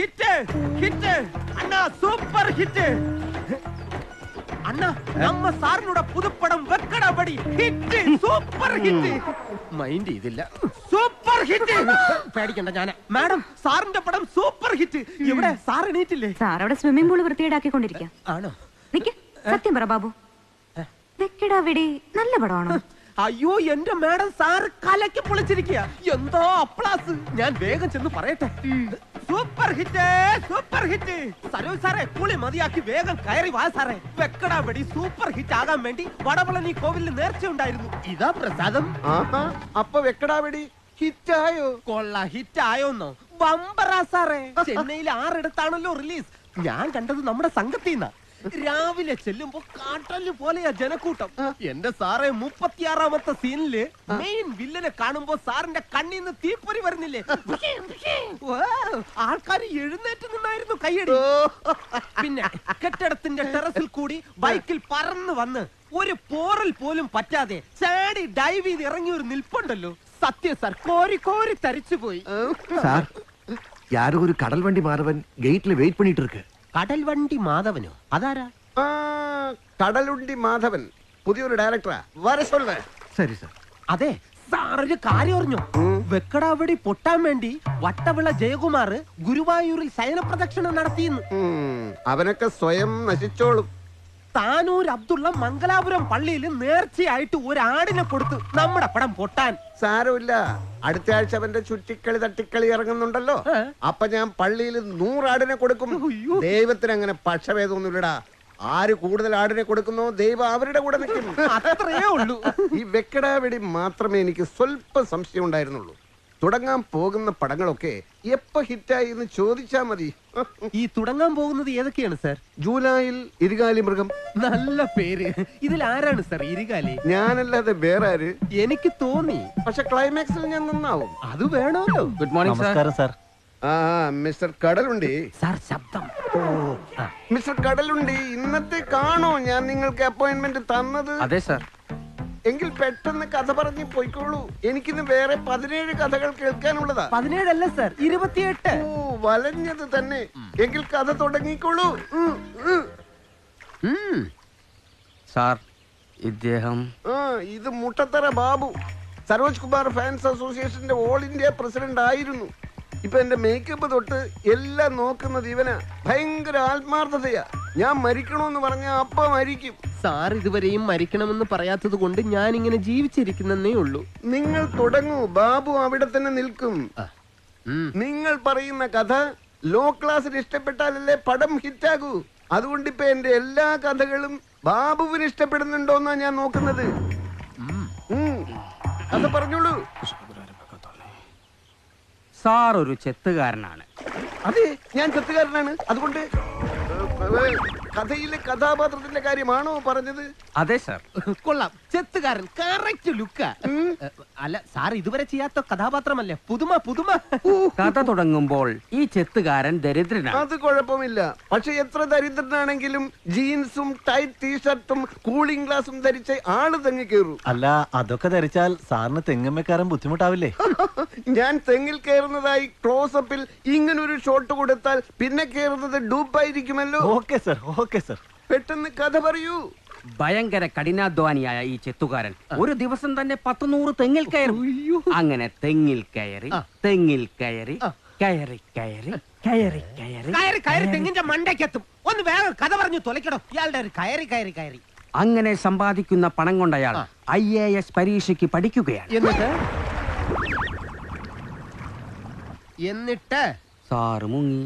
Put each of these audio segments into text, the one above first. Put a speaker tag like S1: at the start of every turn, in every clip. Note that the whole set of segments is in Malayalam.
S1: ഹിറ്റ് ഹിറ്റ് അണ്ണാ സൂപ്പർ ഹിറ്റ് അണ്ണാ നമ്മ സാറിനോട് പുതുപ്പടം വെക്കടപടി ഹിറ്റ് സൂപ്പർ ഹിറ്റ് മൈൻഡ് ചെയ്തില്ല സൂപ്പർ ഹിറ്റ് പേടിക്കണ്ട ഞാൻ മാഡം സാറിന്റെ പടം സൂപ്പർ ഹിറ്റ് ഇവിടെ സാർ എണീറ്റില്ലേ
S2: സാർ അവിടെ സ്വിമ്മിംഗ് പൂൾ വൃത്തിയേടാക്കിക്കൊണ്ടിരിക്കാം
S1: ആണോ
S2: നിക്ക് സത്യം പറ ബാബു വെക്കടപടി നല്ല പടമാണോ
S1: അയ്യോ എന്റെ മാഡം സാറ് കലക്കി പൊളിച്ചിരിക്കുക എന്തോ അപ്ലാസ് ഞാൻ വേഗം ചെന്ന് പറയട്ടെ super hit super hit Saroj സാറേ കുളി മതിയാക്കി വേഗം കയറി വാ സാറേ വെക്കടാപടി സൂപ്പർ ഹിറ്റ് ആകാൻ വേണ്ടി വടവളനി കോവിലിൽ നേർച്ച ഉണ്ടായിരുന്നു ഇതാ പ്രസാദം
S3: അപ്പൊ വെക്കടാപടി ഹിറ്റായോ
S1: കൊള്ള ഹിറ്റ് ആയോന്നോ ബമ്പറാ സാറേ ചെന്നൈയിൽ 6 റിലീസ് ഞാൻ കണ്ടത് നമ്മുടെ സംഘത്തിന്ന രാവിലെ ചെല്ലുമ്പോ കാട്ടല് പോലെയാ ജനക്കൂട്ടം എന്റെ സാറേ 36ാമത്തെ സീനില് മെയിൻ വില്ലനെ കാണുമ്പോ സാറിന്റെ കണ്ണീന്ന് തീപ്പൊരി വരുന്നില്ലേ ആൾക്കാർ എഴുന്നേറ്റ് നിന്നായിരുന്നു കയ്യടി പിന്നെ കെട്ടിടത്തിന്റെ ടെറസിൽ കൂടി ബൈക്കിൽ പറന്നു വന്ന് ഒരു പോറൽ പോലും പറ്റാതെ ചാടി ഡൈവ് ചെയ്ത് ഇറങ്ങിയ ഒരു നിൽപ്പുണ്ടല്ലോ സത്യം സാർ കോരി കോരി തരിച്ചു പോയി
S4: സാർ யாரோ ஒரு கடல் வண்டி மாதவன் கேட்ல வெயிட் பண்ணிட்டு இருக்கு
S1: കടൽ വണ്ടി മാധവനോ അതാരാ
S3: കടലുണ്ടി മാധവൻ പുതിയൊരു ഡയറക്ടറാ വര സൊല്ല്
S4: சரி சார்
S1: അതെ സാറൊരു കാര്യം അറിഞ്ഞോ വെക്കടാവടി പൊട്ടാൻ വേണ്ടി വട്ടവിള ജയകുമാർ ഗുരുവായൂരിൽ ശയനപ്രദക്ഷിണം നടത്തിയെന്ന്
S3: അവനൊക്കെ സ്വയം നശിച്ചോളും
S1: താനൂർ അബ്ദുള്ള മംഗലാപുരം പള്ളിയിൽ നേർച്ചയായിട്ട് ഒരാടിനെ കൊടുത്തു നമ്മുടെ പടം പൊട്ടാൻ
S3: സാരമില്ല അടുത്ത ആഴ്ച അവന്റെ ചുറ്റിക്കളി തട്ടിക്കളി ഇറങ്ങുന്നുണ്ടല്ലോ അപ്പൊ ഞാൻ പള്ളിയിൽ 100 ആടിനെ കൊടുക്കും ദൈവത്തിന് അങ്ങനെ പക്ഷഭേദമൊന്നുമില്ലടാ ആര് കൂടുതൽ ആടിനെ കൊടുക്കുന്നോ ദൈവം അവരുടെ കൂടെ നിൽക്കും
S1: അത്രയേ ഉള്ളൂ
S3: ഈ വെക്കടാവെടി മാത്രമേ എനിക്ക് സ്വല്പം സംശയം ഉണ്ടായിരുന്നുള്ളൂ തുടങ്ങാൻ പോകുന്ന പടങ്ങളൊക്കെ എപ്പോ ഹിറ്റായി എന്ന് ചോദിച്ചാ മതി
S1: ഈ തുടങ്ങാൻ പോകുന്നത് ഏതൊക്കെയാണ് സാർ
S3: ജൂലൈയിൽ ഇരുകാലി മൃഗം
S1: നല്ല പേര് ഇതിൽ ആരാണ് സാർ ഇരുകാലി
S3: ഞാനല്ലാതെ വേറെ ആര്
S1: എനിക്ക് തോന്നി
S3: പക്ഷെ ക്ലൈമാക്സിൽ ഞാൻ നന്നാവും
S1: അത് വേണമല്ലോ
S5: ഗുഡ് മോർണിംഗ് നമസ്കാരം സാർ
S3: ആ മിസ്റ്റർ കടലുണ്ടി
S1: സാർ ശബ്ദം
S3: മിസ്റ്റർ കടലുണ്ടി ഇന്നത്തെ കാണോ ഞാൻ നിങ്ങൾക്ക് അപ്പോയിന്റ്മെന്റ് തന്നത്
S5: അതെ സാർ
S3: എങ്കിൽ പെട്ടെന്ന് കഥ പറഞ്ഞ് പോയിക്കോളൂ എനിക്കിന്ന് വേറെ 17 കഥകൾ കേൾക്കാനുള്ളതാ
S1: 17 അല്ല സാർ 28
S3: ഓ വലഞ്ഞത് തന്നെ എങ്കിൽ കഥ തുടങ്ങിക്കോളൂ
S5: സാർ ഇദ്ദേഹം
S3: ഇത് മുട്ടത്തറ ബാബു സരോജ് കുമാർ ഫാൻസ് അസോസിയേഷന്റെ ഓൾ ഇന്ത്യ പ്രസിഡന്റ് ആയിരുന്നു ഇപ്പൊ എന്റെ മേക്കപ്പ് തൊട്ട് എല്ലാം നോക്കുന്നത് ഇവനാ ഭയങ്കര ആത്മാർത്ഥതയാ ഞാൻ മരിക്കണമെന്ന് പറഞ്ഞ അപ്പ മരിക്കും
S1: സാർ ഇതുവരെയും മരിക്കണമെന്ന് പറയാത്തത് കൊണ്ട് ഞാൻ ഇങ്ങനെ ജീവിച്ചിരിക്കുന്നേ ഉള്ളൂ
S3: നിങ്ങൾ തുടങ്ങൂ ബാബു അവിടെ തന്നെ നിൽക്കും നിങ്ങൾ പറയുന്ന കഥ ലോ ക്ലാസ്സിന് ഇഷ്ടപ്പെട്ടാലല്ലേ പടം ഹിറ്റാകൂ അതുകൊണ്ട് ഇപ്പൊ എന്റെ എല്ലാ കഥകളും ബാബുവിന് ഇഷ്ടപ്പെടുന്നുണ്ടോന്നാ ഞാൻ നോക്കുന്നത് കഥ പറഞ്ഞോളൂ
S5: സാർ ഒരു ചെത്തുകാരനാണ്
S3: അതെ ഞാൻ ചെത്തുകാരനാണ് അതുകൊണ്ട് കഥയിലെ കഥാപാത്രത്തിന്റെ കാര്യമാണോ പറഞ്ഞത്
S5: അതെ സാർ
S1: കൊള്ളാം ചെത്തുകാരൻ കറക്റ്റ് ലുക്ക അല്ല സാർ ഇതുവരെ ചെയ്യാത്ത കഥാപാത്രമല്ലേ പുതുമ പുതുമ
S5: കഥ തുടങ്ങുമ്പോൾ ഈ ചെത്തുകാരൻ ദരിദ്രനാണ്
S3: അത് കുഴപ്പമില്ല പക്ഷെ എത്ര ദരിദ്രനാണെങ്കിലും ജീൻസും ടൈറ്റ് ടീഷർട്ടും കൂളിംഗ് ഗ്ലാസും ധരിച്ച് ആള് തെങ്ങി കയറൂ
S6: അല്ല അതൊക്കെ ധരിച്ചാൽ സാറിന് തെങ്ങമ്മക്കാരൻ ബുദ്ധിമുട്ടാവില്ലേ
S3: ഞാൻ തെങ്ങിൽ കയറുന്നതായി ക്ലോസപ്പിൽ ഇങ്ങനൊരു ഷോട്ട് കൊടുത്താൽ പിന്നെ കയറുന്നത് ഡൂപ്പായിരിക്കുമല്ലോ
S6: ഓക്കെ സർ ഓക്കെ സർ
S3: പെട്ടെന്ന് കഥ പറയൂ
S5: ഭയങ്കര കഠിനാധ്വാനിയായ ഈ ചെത്തുകാരൻ ഒരു ദിവസം തന്നെ 100 തെങ്ങിൽ കയറും അങ്ങനെ തെങ്ങിൽ കയറി തെങ്ങിൽ കയറി കയറി കയറി കയറി കയറി
S1: കയറി കയറി തെങ്ങിന്റെ മണ്ടയ്ക്കെത്തും ഒന്ന് വേഗം കഥ പറഞ്ഞു തുലയ്ക്കണോ ഇയാളുടെ ഒരു കയറി കയറി കയറി
S5: അങ്ങനെ സമ്പാദിക്കുന്ന പണം കൊണ്ട് അയാൾ IAS പരീക്ഷയ്ക്ക് പഠിക്കുകയാണ്
S1: എന്നിട്ട്
S5: സാറ് മുങ്ങി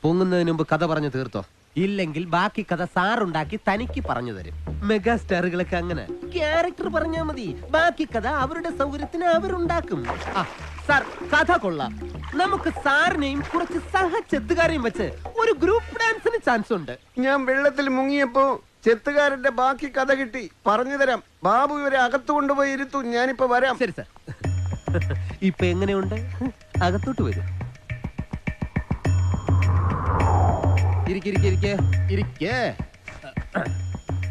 S1: പൊങ്ങുന്നതിന് മുമ്പ് കഥ പറഞ്ഞു തീർത്തോ ഇല്ലെങ്കിൽ ബാക്കി കഥ സാറുണ്ടാക്കി തനിക്ക് പറഞ്ഞു തരും മെഗാസ്റ്റാറുകളൊക്കെ അങ്ങനെ ക്യാരക്ടർ പറഞ്ഞാ മതി ബാക്കി കഥ അവരുടെ സൗകര്യത്തിന് അവരുണ്ടാക്കും സാർ കഥ കൊള്ളാം നമുക്ക് സാറിനെയും കുറച്ച് സഹചെത്തുകാരെയും വെച്ച് ഒരു ഗ്രൂപ്പ് ഡാൻസിന് ചാൻസ് ഉണ്ട്
S3: ഞാൻ വെള്ളത്തിൽ മുങ്ങിയപ്പോ ചെത്തുകാരന്റെ ബാക്കി കഥ കിട്ടി പറഞ്ഞു തരാം ബാബു ഇവരെ അകത്തു കൊണ്ടുപോയി ഇരുത്തു ഞാനിപ്പോ വരാം
S1: ശരി സാർ ഇപ്പൊ എങ്ങനെയുണ്ട് അകത്തോട്ട് വരും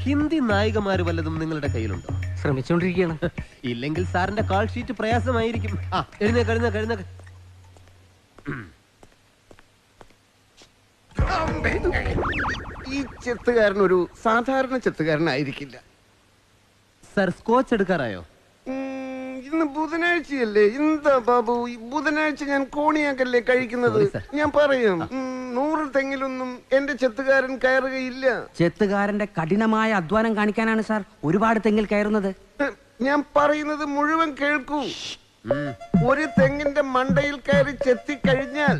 S1: ഹിന്ദി നായികമാര് വല്ലതും നിങ്ങളുടെ കയ്യിലുണ്ടോ
S5: ശ്രമിച്ചുകൊണ്ടിരിക്കുകയാണ്
S1: ഇല്ലെങ്കിൽ സാറിന്റെ കാൾ ഷീറ്റ് പ്രയാസമായിരിക്കും എഴുന്നേക്ക്
S3: ഈ ചെത്തുകാരൻ ഒരു സാധാരണ ചെത്തുകാരനായിരിക്കില്ല.
S1: Sir scotch എടുക്കാറായോ?
S3: ഇന്ന് ബുധനാഴ്ചയല്ലേ? എന്താ ബാബു, ബുധനാഴ്ച ഞാൻ കോണിയാക്കല്ലേ കഴിക്കുന്നത്?
S1: Sorry, sir.
S3: ഞാൻ പറയാം, 100 തെങ്ങിലൊന്നും എന്റെ ചെത്തുകാരൻ കയറുകയില്ല.
S5: ചെത്തുകാരന്റെ കഠിനമായ അധ്വാനം കാണിക്കാനാണ് സാർ ഒരുപാട് തെങ്ങിൽ കയറുന്നത്.
S3: ഞാൻ പറയുന്നത് മുഴുവൻ കേൾക്കൂ. ഒരു തെങ്ങിന്റെ മണ്ടയിൽ കയറി ചെത്തിക്കഴിഞ്ഞാൽ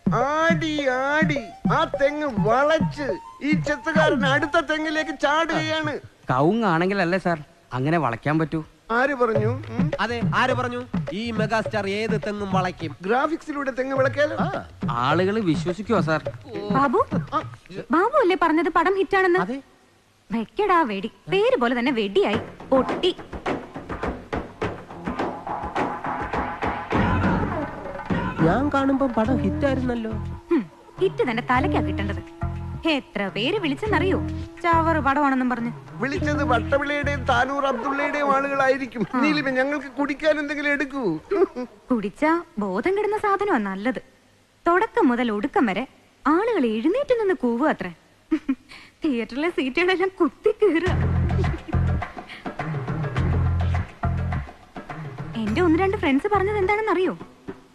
S3: ആടി ആടി ആ തെങ്ങ് വളച്ച് ഈ ചെത്തുകാരൻ അടുത്ത തെങ്ങിലേക്ക് ചാടുകയാണ്.
S5: കവുങ്ങാണെങ്കിലല്ലേ സാർ അങ്ങനെ വളയ്ക്കാൻ പറ്റൂ?
S3: ആര് പറഞ്ഞു?
S1: അതെ, ആര് പറഞ്ഞു? ഈ മെഗാസ്റ്റാർ ഏത് തെങ്ങും വളയ്ക്കും.
S3: ഗ്രാഫിക്സിലൂടെ തെങ്ങ് വിളക്കാലോ.
S5: ആളുകൾ വിശ്വസിക്കുവോ സാർ?
S2: ബാബു ബാബു അല്ലേ പറഞ്ഞത് പടം ഹിറ്റാണെന്ന്?
S1: അതെ.
S2: വെക്കടാ വെടി, പേര് പോലെ തന്നെ വെടിയായി പൊട്ടി.
S1: ഞാൻ കാണുമ്പോ പടം ഹിറ്റായിരുന്നല്ലോ.
S2: ഹിറ്റ് തന്നെ തലക്കാ കിട്ടേണ്ടത്. എത്ര പേര് വിളിച്ചെന്നറിയോ? ചവറ് പടമാണെന്നും പറഞ്ഞ്
S3: വിളിച്ചത് വട്ടവിളയുടെയും താനൂർ അബ്ദുള്ളയുടെയും ആളുകളായിരിക്കും. നീലിമ, ഞങ്ങൾക്ക് കുടിക്കാൻ എന്തെങ്കിലും എടുക്കൂ.
S2: കുടിച്ചാ ബോധം കെടുന്ന സാധനമാ നല്ലത്. തുടക്കം മുതൽ ഒടുക്കം വരെ ആളുകൾ എഴുന്നേറ്റ് നിന്ന് കൂവുക അത്രേ. തിയേറ്ററിലെ സീറ്റുകളെല്ലാം കുത്തി കീറുക. എന്റെ 1-2 ഫ്രണ്ട്സ് പറഞ്ഞത് എന്താണെന്നറിയോ?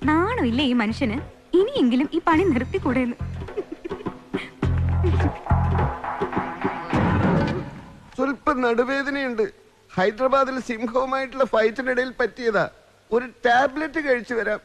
S2: നാണമില്ല ഈ മനുഷ്യന്, ഇനിയെങ്കിലും ഈ പണി നിർത്തിക്കൂടെന്ന്.
S3: സ്വല്പം നടുവേദനയുണ്ട്. ഹൈദരാബാദിൽ സിംഹവുമായിട്ടുള്ള ഫൈറ്റിനിടയിൽ പറ്റിയതാ. ഒരു ടാബ്ലറ്റ് കഴിച്ചു വരാം.